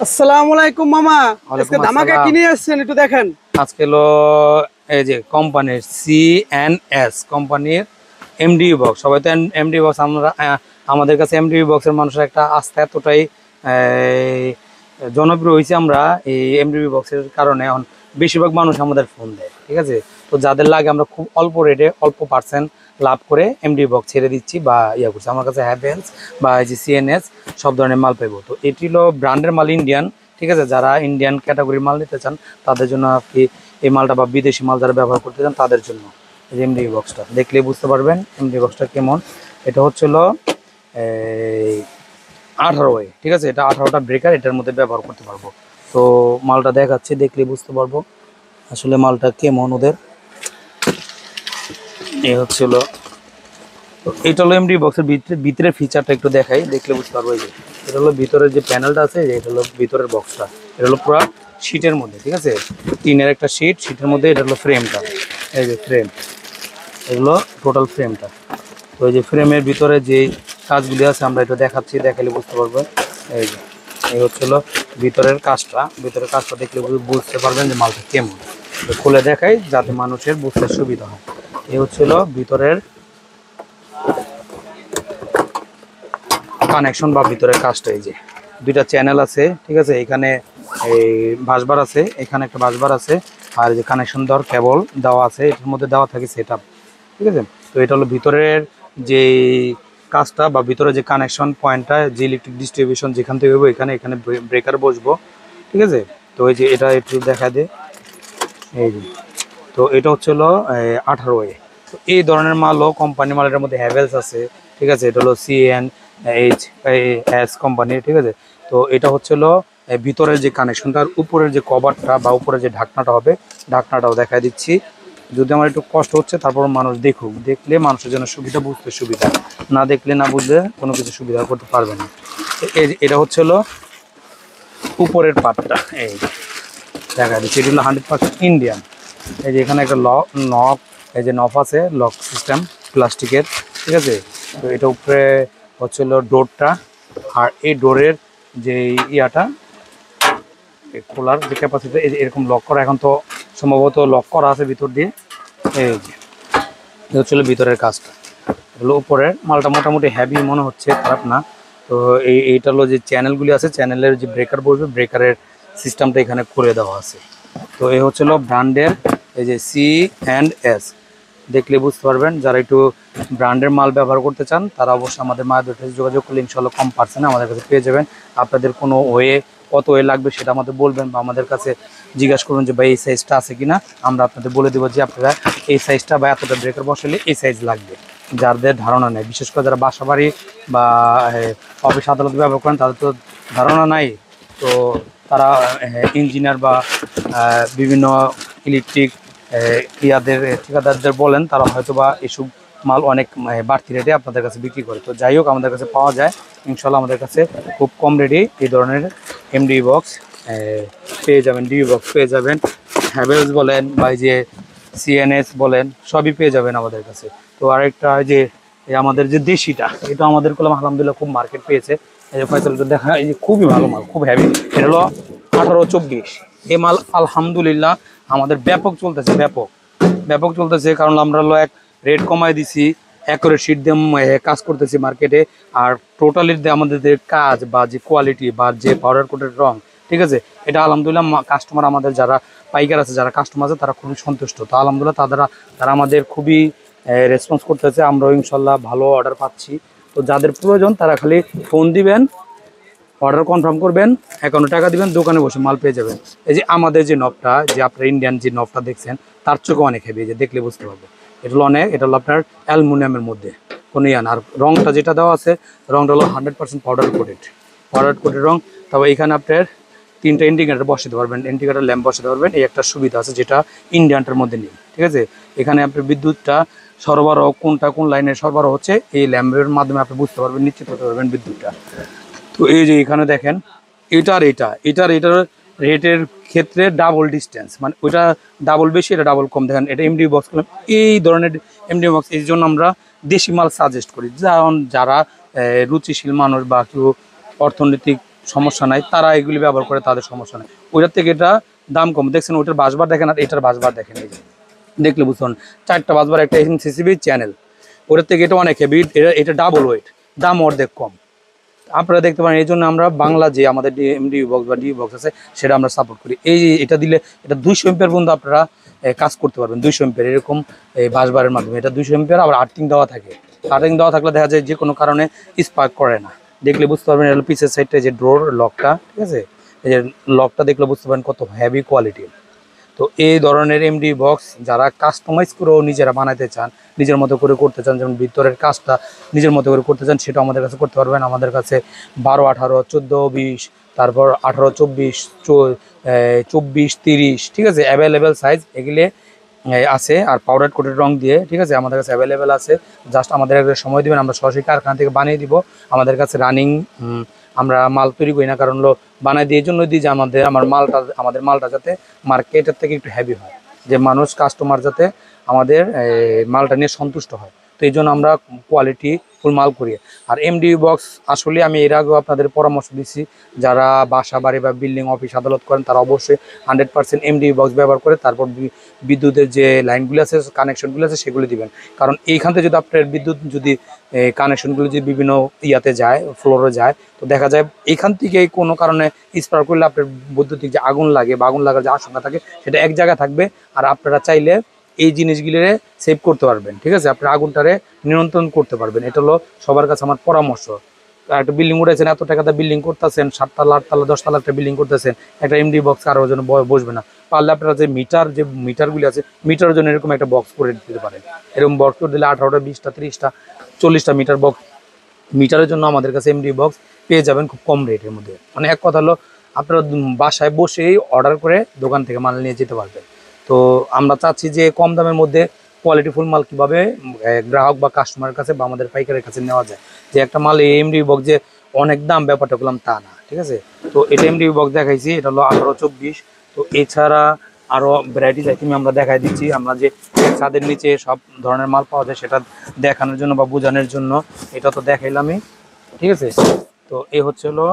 আসসালামু আলাইকুম মামা। আজকে ধামাকা কিনে আসছেন, একটু দেখেন। আজকে হলো এই যে কোম্পানির সিএনএস কোম্পানির এমডি বক্স। সবাই তো এমডি বক্স, আমরা আমাদের কাছে এমডি বক্সের মানুষের একটা আস্থা এতটাই জনপ্রিয় হয়েছে আমরা এই এমডি বক্সের কারণে। এখন বেশিরভাগ মানুষ আমাদের ফোন দেয়, ঠিক আছে। তো যাদের লাগে আমরা খুব অল্প রেটে অল্প পার্সেন্ট লাভ করে এমডি বক্স ছেড়ে দিচ্ছি বা ইয়া করছি। আমার কাছে হ্যাভেলস বা এই যে সিএনএস সব ধরনের মাল পাইব। তো এটি হলো ব্র্যান্ডের মাল, ইন্ডিয়ান, ঠিক আছে। যারা ইন্ডিয়ান ক্যাটাগরির মাল নিতে চান তাদের জন্য আপনি এই মালটা, বা বিদেশি মাল যারা ব্যবহার করতে চান তাদের জন্য এই যে এমডি বক্সটা দেখলে বুঝতে পারবেন এমডি বক্সটা কেমন। এটা হচ্ছিল এই 18 ঠিক আছে। এটা 18টা ব্রেকার এটার মধ্যে ব্যবহার করতে পারবো। তো মালটা দেখাচ্ছি, দেখলে বুঝতে পারবো আসলে মালটা কেমন ওদের। এই হচ্ছিল, তো এটা হলো এমডি বক্সের ভিতরের ফিচারটা একটু দেখাই, দেখলে বুঝতে পারবো। এই যে এটা হলো ভিতরের যে প্যানেলটা আছে, এটা হলো ভিতরের বক্সটা। এটা হলো পুরো শীটের মধ্যে, ঠিক আছে। টিনের একটা শীটের মধ্যে এটা হলো ফ্রেমটা। এই যে ফ্রেম, এগুলো টোটাল ফ্রেমটা। তো এই যে ফ্রেমের ভিতরে যে কাজগুলি আছে আমরা এটা দেখাচ্ছি, দেখালে বুঝতে পারবো। এই যে এই হচ্ছিল ভিতরের কাজটা। ভিতরের কাজটা দেখলে বুঝতে পারবেন যে মালটা কেমন। তো খুলে দেখাই যাতে মানুষের বুঝতে সুবিধা হয়। এই হচ্ছিল ভিতরের কানেকশন বা ভিতরের কাজটা। এই যে দুইটা চ্যানেল আছে, ঠিক আছে। এখানে এই বাসবার আছে, এখানে একটা বাসবার আছে, আর যে কানেকশন দেওয়ার কেবল দেওয়া আছে, এটার মধ্যে দেওয়া থাকে সেটআপ, ঠিক আছে। তো এটা হলো ভিতরের যে কাজটা বা ভিতরে যে কানেকশন পয়েন্টটা, যে ইলেকট্রিক ডিস্ট্রিবিউশন যেখান থেকে হবে এখানে এখানে ব্রেকার বসবো, ঠিক আছে। তো এই যে এটা একটু দেখা দে। এই যে, তো এটা হচ্ছে হলো 18 তো এই ধরনের মালও কোম্পানি মালের মধ্যে হ্যাভেলস আছে, ঠিক আছে। এটা হলো সিএনএইচ কোম্পানি, ঠিক আছে। তো এটা হচ্ছে হলো ভিতরের যে কানেকশনটার উপরের যে কভারটা বা উপরের যে ঢাকনাটা হবে, ঢাকনাটাও দেখা দিচ্ছি। যদি আমার একটু কষ্ট হচ্ছে তারপর মানুষ দেখুক, দেখলে মানুষের জন্য সুবিধা, বুঝতে সুবিধা, না দেখলে না বুঝলে কোনো কিছু সুবিধা করতে পারবে না। এটা হচ্ছে হলো উপরের পার্টটা, এই দেখা দিচ্ছি। এটা হলো 100% ইন্ডিয়ান। এই যে এখানে একটা নক, এই যে নফ আছে, লক সিস্টেম প্লাস্টিকের, ঠিক আছে। তো এটা উপরে হচ্ছিল ডোরটা, আর এই ডোরের যে ইয়াটা খোলার যে ক্যাপাসিটি, এই যে এরকম লক করা, এখন তো সম্ভবত লক করা আছে ভিতর দিয়ে। এই যে এটা হচ্ছিল ভিতরের কাজটা। হলো উপরের মালটা মোটামুটি হ্যাভি মনে হচ্ছে, খারাপ না। তো এইটা হলো যে চ্যানেলগুলি আছে, চ্যানেলের যে ব্রেকার বসবে, ব্রেকারের সিস্টেমটা এখানে করে দেওয়া আছে। তো এই হচ্ছিল ব্র্যান্ডের এই যে সিএনএস, দেখলে বুঝতে পারবেন। যারা একটু ব্র্যান্ডের মাল ব্যবহার করতে চান তারা অবশ্যই আমাদের মায়ের কাছে যোগাযোগ করলে ইনশাল্লাহ কম পার্সেন্টে আমাদের কাছে পেয়ে যাবেন। আপনাদের কোনো কত ওয়ে লাগবে সেটা আমাদের বলবেন, বা আমাদের কাছে জিজ্ঞাসা করুন যে ভাই এই সাইজটা আছে কিনা। আমরা আপনাদের বলে দেবো যে আপনারা এই সাইজটা বা এতটা ব্রেকার বসালে এই সাইজ লাগবে। যাদের ধারণা নেই, বিশেষ করে যারা বাসা বাড়ি বা অফিস আদালত ব্যবহার করেন তাদের তো ধারণা নাই। তো তারা ইঞ্জিনিয়ার বা বিভিন্ন ইলেকট্রিক ইয়াদের ঠিকাদারদের বলেন, তারা হয়তো বা এসব মাল অনেক বাড়তি রেটে আপনাদের কাছে বিক্রি করে। তো যাই হোক, আমাদের কাছে পাওয়া যায় ইনশাল্লাহ। আমাদের কাছে খুব কম রেটে এই ধরনের এমডি বক্স পেয়ে যাবেন, ডিবি বক্স পেয়ে যাবেন। হ্যাভেলস বলেন বা এই যে সিএনএস বলেন, সবই পেয়ে যাবেন আমাদের কাছে। তো আরেকটা যে আমাদের যে দেশিটা, এটা আমাদের কলম আলহামদুলিল্লাহ খুব মার্কেট পেয়েছে। এই যে ফয়সালটা দেখা, এই যে খুবই ভালো মাল, খুব হ্যাভি। এটা হলো 1824। এই মাল আলহামদুলিল্লাহ আমাদের ব্যাপক চলতেছে, ব্যাপক ব্যাপক চলতেছে। কারণ আমরা হলো এক রেট কমাই দিছি, অ্যাকুরেট শিট দিয়ে কাজ করতেছি মার্কেটে। আর টোটালি আমাদের যে কাজ বা যে কোয়ালিটি বা যে পাউডার কোটের রং, ঠিক আছে, এটা আলহামদুলিল্লাহ কাস্টমার আমাদের যারা পাইকার আছে, যারা কাস্টমার আছে, তারা খুবই সন্তুষ্ট। তো আলহামদুলিল্লাহ তারা আমাদের খুবই রেসপন্স করতেছে। আমরাও ইনশাল্লাহ ভালো অর্ডার পাচ্ছি। তো যাদের প্রয়োজন তারা খালি ফোন দিবেন, অর্ডার কনফার্ম করবেন, অ্যাকাউন্টে টাকা দিবেন, দোকানে বসে মাল পেয়ে যাবেন। এই যে আমাদের যে নবটা, যে আপনার ইন্ডিয়ান যে নবটা দেখছেন, তার চোখে অনেক হেভি, যে দেখলে বুঝতে পারবে। এটা হলো অনেক, এটা হলো আপনার অ্যালুমিনিয়ামের মধ্যে কোনো ইয়ান। আর রংটা যেটা দেওয়া আছে, রংটা হলো 100% পাউডার কোটেড রং। তবে এখানে আপনার 3টা ইন্ডিকেটার বসাতে পারবেন, ইন্ডিকেটার ল্যাম্প বসাতে পারবেন। এই একটা সুবিধা আছে যেটা ইন্ডিয়ানটার মধ্যে নেই, ঠিক আছে। এখানে আপনার বিদ্যুৎটা সরবরাহ কোনটা কোন লাইনে সরবরাহ হচ্ছে, এই ল্যাম্পের মাধ্যমে আপনি বুঝতে পারবেন, নিশ্চিত হতে পারবেন বিদ্যুৎটা। তো এই যে এখানে দেখেন, এটার রেটের ক্ষেত্রে ডাবল ডিস্টেন্স, মানে ওইটা ডাবল বেশি, এটা ডাবল কম। দেখেন এটা এমডি বক্স করলাম, এই ধরনের এমডি বক্স। এই জন্য আমরা দেশি মাল সাজেস্ট করি, যেমন যারা রুচিশীল মানুষ বা কেউ অর্থনৈতিক সমস্যা নাই, তারা এগুলি ব্যবহার করে, তাদের সমস্যা নাই। ওইটার থেকে এটা দাম কম। দেখছেন ওইটার বাসবার দেখেন আর এটার বাসবার দেখেন, এই যে দেখলে বুঝুন 4টা বাসবার, একটা সিসিবি চ্যানেল, ওটার থেকে এটা অনেক হেভি, এটা ডাবল ওয়েট, দাম অর্ধেক কম। আপনারা দেখতে পারেন, এই জন্য আমরা বাংলা যে আমাদের এমডি বক্স বা ডি বক্স আছে সেটা আমরা সাপোর্ট করি। এটা দিলে এটা 200 এম্পিয়ার পর্যন্ত আপনারা কাজ করতে পারবেন, 200 এম্পিয়ার এরকম এই বাসবারের মাধ্যমে। এটা 200 এম্পিয়ার, আবার আর্থিং দেওয়া থাকে। আর্থিং দেওয়া থাকলে দেখা যায় যে কোনো কারণে স্পার্ক করে না। দেখলে বুঝতে পারবেন এটা পিসের সাইডটা যে ড্রোর লকটা, ঠিক আছে, এই যে লকটা দেখলে বুঝতে পারেন কত হেভি কোয়ালিটি। তো এই ধরনের এমডি বক্স যারা কাস্টমাইজ করেও নিজেরা বানাতে চান, নিজের মতো করে করতে চান, যেমন ভিতরের কাজটা নিজের মতো করে করতে চান, সেটা আমাদের কাছে করতে পারবেন। আমাদের কাছে 12, 18, 14, 20, তারপর 18, 24, 24, 30, ঠিক আছে, অ্যাভেলেবেল সাইজ এগুলি আছে। আর পাউডার কোটের রং দিয়ে, ঠিক আছে, আমাদের কাছে অ্যাভেলেবেল আছে। জাস্ট আমাদের একটা সময় দেবেন, আমরা সরাসরি কারখানা থেকে বানিয়ে দিব। আমাদের কাছে রানিং, আমরা মাল তৈরি করি না, কারণ হলো বানাই দিয়ে জন্য দিই যে আমাদের মালটা যাতে মার্কেটের থেকে একটু হেভি হয়, যে মানুষ কাস্টমার যাতে আমাদের মালটা নিয়ে সন্তুষ্ট হয়। তো এই জন্য আমরা কোয়ালিটি ফুল মাল করি। আর এমডি বক্স আসলে আমি এর আগেও আপনাদের পরামর্শ দিচ্ছি, যারা বাসা বাড়ি বা বিল্ডিং অফিস আদালত করেন তারা অবশ্যই 100% এমডি বক্স ব্যবহার করে তারপর বিদ্যুতের যে লাইনগুলো আছে, কানেকশনগুলো আছে, সেগুলো দিবেন। কারণ এইখান থেকে যদি আপনার বিদ্যুৎ যদি কানেকশনগুলো যদি বিভিন্ন ইয়াতে যায়, ফ্লোরে যায়, তো দেখা যায় এখান থেকে কোনো কারণে স্পার্ক করলে আপনার বৈদ্যুতিক যে আগুন লাগে বা আগুন লাগার যে আশঙ্কা থাকে সেটা এক জায়গায় থাকবে। আর আপনারা চাইলে এই জিনিসগুলো সেভ করতে পারবেন, ঠিক আছে, আপনার আগুনটারে নিয়ন্ত্রণ করতে পারবেন। এটা হলো সবার কাছে আমার পরামর্শ। একটা বিল্ডিং উঠেছেন, এত টাকাতে বিল্ডিং করতেছেন, 7 তলা 8 তলা 10 তলা একটা বিল্ডিং করতেছেন, একটা এমডি বক্স কারোর জন্য বসবে না। পারলে আপনারা যে মিটারগুলি আছে, মিটারের জন্য এরকম একটা বক্স করে দিতে পারেন। এরকম বক্স করে দিলে 18টা, 20টা, 30টা, 40টা মিটার বক্স, মিটারের জন্য আমাদের কাছে এমডি বক্স পেয়ে যাবেন খুব কম রেটের মধ্যে। মানে এক কথা হলো আপনারা বাসায় বসেই অর্ডার করে দোকান থেকে মাল নিয়ে যেতে পারবেন। তো আমরা চাচ্ছি যে কম দামের মধ্যে কোয়ালিটিফুল মাল কীভাবে গ্রাহক বা কাস্টমারের কাছে বা আমাদের পাইকারের কাছে নেওয়া যায়। যে একটা মাল এই এমডি বক্স যে অনেক দাম, ব্যাপারটা করলাম তা না, ঠিক আছে। তো এটা এমডি বক্স দেখাইছি, এটা হলো 18, 24। তো এছাড়া আরও ভ্যারাইটিস আইটেম আমরা দেখাই দিচ্ছি। আমরা যে ছাদের নিচে সব ধরনের মাল পাওয়া যায় সেটা দেখানোর জন্য বা বোঝানোর জন্য এটা তো দেখাইলামই, ঠিক আছে। তো এই হচ্ছে হলো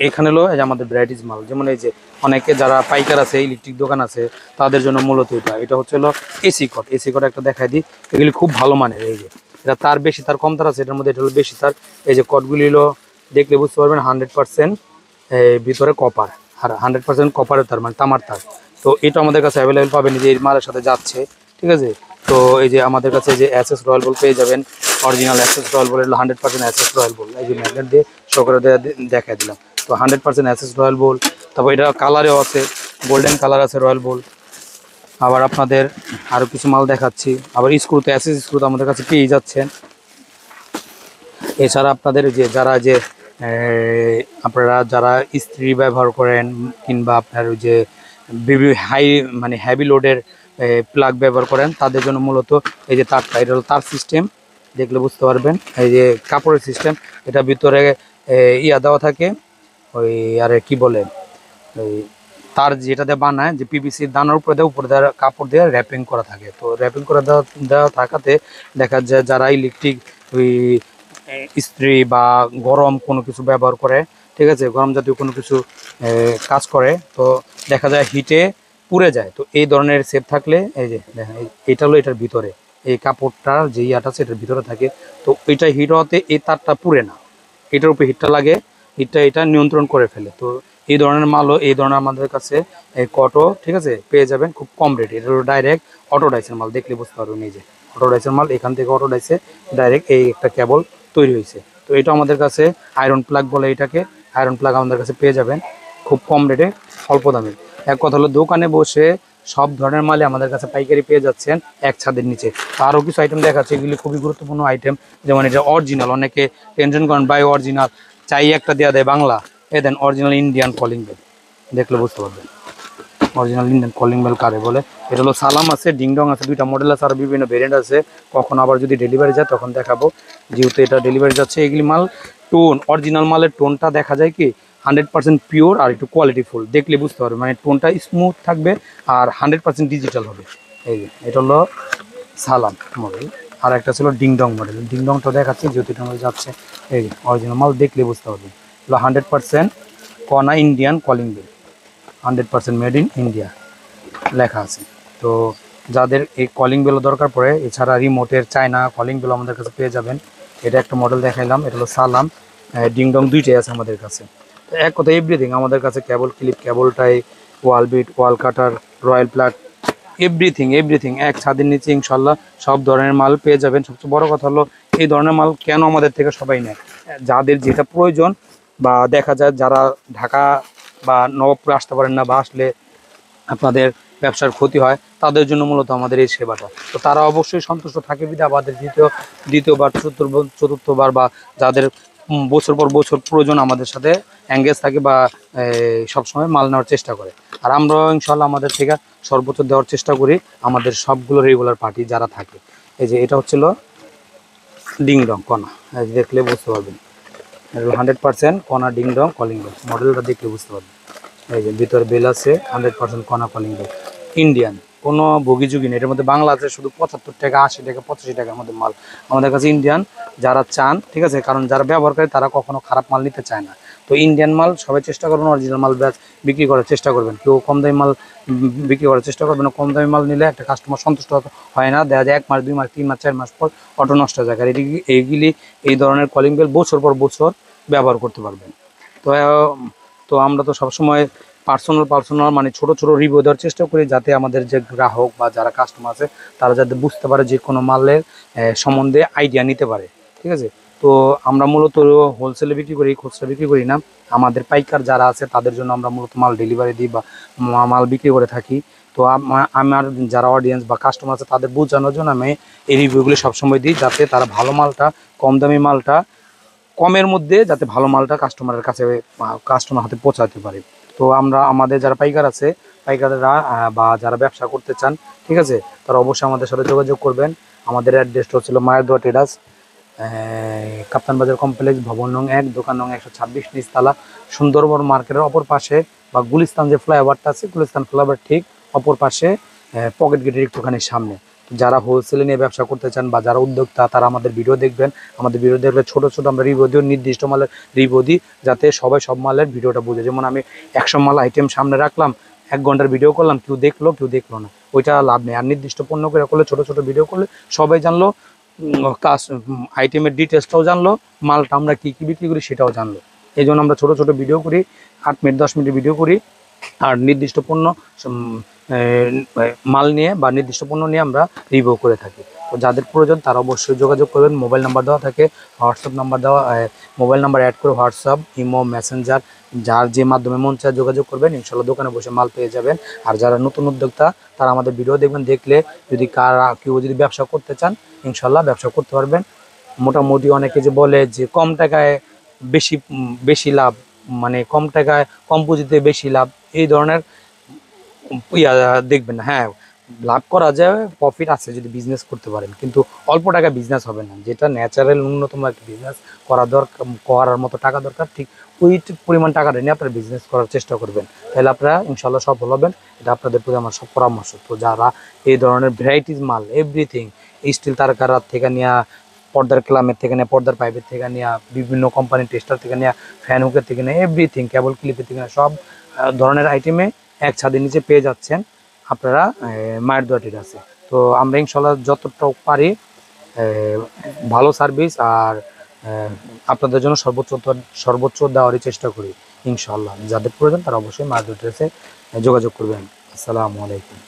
এখানে হলো এই যে আমাদের ভ্যারাইটিস মাল, যেমন এই যে অনেকে যারা পাইকার আছে, ইলেকট্রিক দোকান আছে, তাদের জন্য মূলত এটা হচ্ছে হলো এসি কট একটা দেখাই দিই। এগুলি খুব ভালো মানের, এই যে এটা তার বেশি তার কম তার আছে, এটার মধ্যে এটা হলো বেশি তার। এই যে কটগুলি হলো দেখলে বুঝতে পারবেন 100% ভিতরে কপার, আর 100% কপারের তার, মানে তামার তার। তো এটা আমাদের কাছে অ্যাভেলেবেল পাবেন, যে এই মালের সাথে যাচ্ছে, ঠিক আছে। তো এই যে আমাদের কাছে যে এসএস রয়্যাল বল পেয়ে যাবেন, অরিজিনাল এসএস রয়্যাল বল, 100% এসএস রয়্যাল বল, এই যে ম্যাগনেট দিয়ে সকরে দেখা দিলাম। তো 100% এসএস রয়্যাল বল। তারপর এটা কালারেও আছে, গোল্ডেন কালার আছে রয়্যাল বল। আবার আপনাদের আরও কিছু মাল দেখাচ্ছি। আবার স্ক্রুতে এসএস স্ক্রুতে আমাদের কাছে পেয়ে যাচ্ছেন। এছাড়া আপনাদের যে আপনারা যারা ইস্ত্রি ব্যবহার করেন, কিংবা আপনার ওই যে মানে হেভি লোডের প্লাগ ব্যবহার করেন, তাদের জন্য মূলত এই যে তারটা, এটা হলো তার সিস্টেম, দেখলে বুঝতে পারবেন। এই যে কাপড়ের সিস্টেম, এটা ভিতরে ইয়া দেওয়া থাকে, ওই আরে কি বলে, ওই তার যেটাতে বানায়, যে পিভিসি দানার উপরে দেওয়া কাপড় দিয়ে র্যাপিং করা থাকে। তো র্যাপিং করে দেওয়া থাকাতে দেখা যায় যারা ইলেকট্রিক ওই ইস্ত্রি বা গরম কোনো কিছু ব্যবহার করে, ঠিক আছে, গরম জাতীয় কোনো কিছু কাজ করে, তো দেখা যায় হিটে পুড়ে যায়। তো এই ধরনের সেফ থাকলে, এই যে দেখেন এটা হলো এটার ভিতরে এই কাপড়টা যে ইয়াটা আছে এটার ভিতরে থাকে। তো এটা হিট হওয়াতে এই তারটা পুড়ে না, এটার উপরে হিটটা লাগে, হিটটা এটা নিয়ন্ত্রণ করে ফেলে। তো এই ধরনের মালও এই ধরনের আমাদের কাছে কটো, ঠিক আছে, পেয়ে যাবেন খুব কম রেটে। এটা হলো ডাইরেক্ট অটো ডাইসের মাল, দেখলে বুঝতে পারবেন এই যে অটো ডাইসের মাল, এখান থেকে অটো ডাইসে ডাইরেক্ট এই একটা কেবল তৈরি হয়েছে। তো এটা আমাদের কাছে আয়রন প্লাগ বলে, এটাকে আয়রন প্লাগ আমাদের কাছে পেয়ে যাবেন খুব কম রেটে, অল্প দামে। এক কথা হলো দোকানে বসে সব ধরনের মালে আমাদের কাছে পাইকারি পেয়ে যাচ্ছেন এক ছাদের নিচে। আরও কিছু আইটেম দেখাচ্ছে, এগুলি খুবই গুরুত্বপূর্ণ আইটেম। যেমন এটা অরিজিনাল, অনেকে টেনশন করেন বাই অরিজিনাল চাই একটা দেওয়া দেয় বাংলা, এ দেন অরিজিনাল ইন্ডিয়ান কলিং বেল, দেখলে বুঝতে পারবেন অরিজিনাল ইন্ডিয়ান কলিং বেল কারে বলে। এটা হলো সালাম আছে, ডিংডং আছে, দুইটা মডেল আছে, আর বিভিন্ন ভেরিয়েন্ট আছে। কখন আবার যদি ডেলিভারি যায় তখন দেখাবো, যেহেতু এটা ডেলিভারি যাচ্ছে। এগুলি মাল টোন, অরিজিনাল মালের টোনটা দেখা যায় কি 100% পিওর আর একটু কোয়ালিটিফুল, দেখলে বুঝতে পারবে, মানে টোনটা স্মুথ থাকবে আর 100% ডিজিটাল হবে। এই যে এটা হলো সালাম মডেল, আর একটা ছিল ডিংডং মডেল। ডিংডংটা দেখাচ্ছি যেহেতু এটা যাচ্ছে, এই যে অরিজিনাল মাল, দেখলে বুঝতে পারবেন। হলো 100% কনা Indian calling bell 100% made in India লেখা আছে। তো যাদের এই কলিং বেলও দরকার পড়ে, এছাড়া রিমোটের চায়না কলিং বেল আমাদের কাছে পেয়ে যাবেন। এটা একটা মডেল দেখাইলাম, এটা হলো সালাম, ডিংডং দুইটাই আছে আমাদের কাছে। তো এক কথা এভরিথিং আমাদের কাছে, কেবল ক্লিপ, কেবল টাই, ওয়াল বিট, ওয়াল কাটার, রয়্যাল প্লাগ, এভরিথিং এক ছাদের নিচে ইনশাল্লাহ সব ধরনের মাল পেয়ে যাবেন। সবচেয়ে বড় কথা হলো এই ধরনের মাল কেন আমাদের থেকে সবাই নেয়, যাদের যেটা প্রয়োজন, বা দেখা যায় যারা ঢাকা বা নবাবপুরে আসতে পারেন না, বা আসলে আপনাদের ব্যবসার ক্ষতি হয়, তাদের জন্য মূলত আমাদের এই সেবাটা। তো তারা অবশ্যই সন্তুষ্ট থাকে বিধা আমাদের দ্বিতীয়বার চতুর্থবার, বা যাদের বছর পর বছর প্রয়োজন আমাদের সাথে এঙ্গেজ থাকে, বা সবসময় মাল নেওয়ার চেষ্টা করে। আর আমরাও ইনশাল্লাহ আমাদের থেকে সর্বোচ্চ দেওয়ার চেষ্টা করি আমাদের সবগুলো রেগুলার পার্টি যারা থাকে। এই যে এটা হচ্ছিল ডিংডং কণা, দেখলে বুঝতে পারবেন 100% কণা ডিংডং কলিং বেল, মডেলটা দেখলে বুঝতে পারবেন। এই যে ভিতরে বেল আছে, 100% কণা কলিং বেল, ইন্ডিয়ান, কোনো ভোগীযোগী নেই। এটার মধ্যে বাংলা আছে শুধু 75 টাকা, 80 টাকা, 85 টাকার মধ্যে মাল আমাদের কাছে ইন্ডিয়ান যারা চান, ঠিক আছে, কারণ যারা ব্যবহার করে তারা কখনো খারাপ মাল নিতে চায় না। তো ইন্ডিয়ান মাল সবাই চেষ্টা করবেন, অরিজিনাল মাল বিক্রি করার চেষ্টা করবেন। কেউ কম দামি মাল বিক্রি করার চেষ্টা করবেন না। কম দামি মাল নিলে একটা কাস্টমার সন্তুষ্ট হয় না, দেখা যায় 1 মাস 2 মাস 3 মাস 4 মাস পর অটো নষ্ট হয়ে যায়। আর এইগুলি এই ধরনের কলিং বেল বছর পর বছর ব্যবহার করতে পারবেন। তো তো আমরা তো সবসময় পার্সোনাল মানে ছোট রিভিউ দেওয়ার চেষ্টা করি, যাতে আমাদের যে গ্রাহক বা যারা কাস্টমার আছে তারা যাতে বুঝতে পারে, যে কোনো মালের সম্বন্ধে আইডিয়া নিতে পারে, ঠিক আছে। তো আমরা মূলত হোলসেলে বিক্রি করি, খুচরা বিক্রি করি না। আমাদের পাইকার যারা আছে তাদের জন্য আমরা মূলত মাল ডেলিভারি দিই বা মাল বিক্রি করে থাকি। তো আমার যারা অডিয়েন্স বা কাস্টমার আছে তাদের বোঝানোর জন্য আমি এই রিভিউগুলি সবসময় দিই, যাতে তারা ভালো মালটা, কম দামি মালটা, কমের মধ্যে যাতে ভালো মালটা কাস্টমারের কাছে, কাস্টমার হাতে পৌঁছাতে পারে। তো আমাদের যারা পাইকার আছে, পাইকাররা বা যারা ব্যবসা করতে চান, ঠিক আছে, তারা অবশ্যই আমাদের সাথে যোগাযোগ করবেন। আমাদের অ্যাড্রেসটা হচ্ছিল মায়ের দোয়া ট্রেডার্স, কাপ্তান বাজার কমপ্লেক্স, ভবন নং 1, দোকান নং 126, নিচতলা, সুন্দরবন মার্কেটের অপর পাশে, বা গুলিস্তান যে ফ্লাইওভারটা আছে, গুলিস্তান ফ্লাইওভার ঠিক অপর পাশে, পকেট গেটের একটুখানি সামনে। যারা হোলসেলে নিয়ে ব্যবসা করতে চান বা যারা উদ্যোক্তা, তারা আমাদের ভিডিও দেখবেন। আমাদের ভিডিও দেখলে ছোট আমরা রিভিউ দিই, নির্দিষ্ট মালের রিভিউ দিই, যাতে সবাই সব মালের ভিডিওটা বুঝে। যেমন আমি 100 মাল আইটেম সামনে রাখলাম, 1 ঘন্টার ভিডিও করলাম, কেউ দেখলো না, ওইটা লাভ নেই। আর নির্দিষ্ট পণ্য করে করলে, ছোট ভিডিও করলে সবাই জানলো, আইটেমের ডিটেলসটাও জানলো, মালটা আমরা কী বিক্রি করি সেটাও জানলো। এই জন্য আমরা ছোট ভিডিও করি, 8 মিনিট 10 মিনিট ভিডিও করি। আর নির্দিষ্ট পণ্য মাল নিয়ে বা নির্দিষ্ট পণ্য নিয়ে আমরা রিভিউ করে থাকি। তো যাদের প্রয়োজন তারা অবশ্যই যোগাযোগ করবেন। মোবাইল নাম্বার দেওয়া থাকে, হোয়াটসঅ্যাপ নাম্বার দেওয়া, মোবাইল নাম্বার অ্যাড করে হোয়াটসঅ্যাপ, ইমো, মেসেঞ্জার, যার যে মাধ্যমে মন চায় যোগাযোগ করবেন, ইনশাল্লাহ দোকানে বসে মাল পেয়ে যাবেন। আর যারা নতুন উদ্যোক্তা তারা আমাদের ভিডিও দেখবেন, দেখলে যদি কেউ যদি ব্যবসা করতে চান, ইনশাল্লাহ ব্যবসা করতে পারবেন। মোটামুটি অনেকে যে বলে যে কম টাকায় বেশি লাভ, মানে কম টাকায় কম পুঁজিতে বেশি লাভ, এই ধরনের দেখবেন না। হ্যাঁ, লাভ করা যায়, প্রফিট আছে যদি বিজনেস করতে পারেন, কিন্তু অল্প টাকা বিজনেস হবে না। যেটা ন্যাচারাল ন্যূনতম একটা বিজনেস করার মতো টাকা দরকার, ঠিক ওই পরিমাণ টাকাটা নিয়ে আপনারা বিজনেস করার চেষ্টা করবেন, তাহলে আপনারা ইনশাল্লাহ সফল হবেন। এটা আপনাদের প্রতি আমার সব পরামর্শ। তো যারা এই ধরনের ভ্যারাইটিস মাল, এভরিথিং, স্টিল তারকার থেকে নিয়ে, পর্দার ক্লামের থেকে নিয়ে, পর্দার পাইপের থেকে নিয়ে, বিভিন্ন কোম্পানির টেস্টার থেকে নিয়ে, ফ্যান হুকের থেকে নিয়ে, এভরিথিং, কেবল ক্লিপের থেকে নিয়ে, সব ধরনের আইটেমে এক ছাদের নিচে পেয়ে যাচ্ছেন আপনারা মায়ের দোয়া ট্রেডার্সে। তো আমরা ইনশাল্লাহ যতটা পারি ভালো সার্ভিস আর আপনাদের জন্য সর্বোচ্চ দেওয়ারই চেষ্টা করি ইনশাল্লাহ। যাদের প্রয়োজন তারা অবশ্যই মায়ের দোয়া ট্রেডার্সে যোগাযোগ করবেন। আসসালামু আলাইকুম।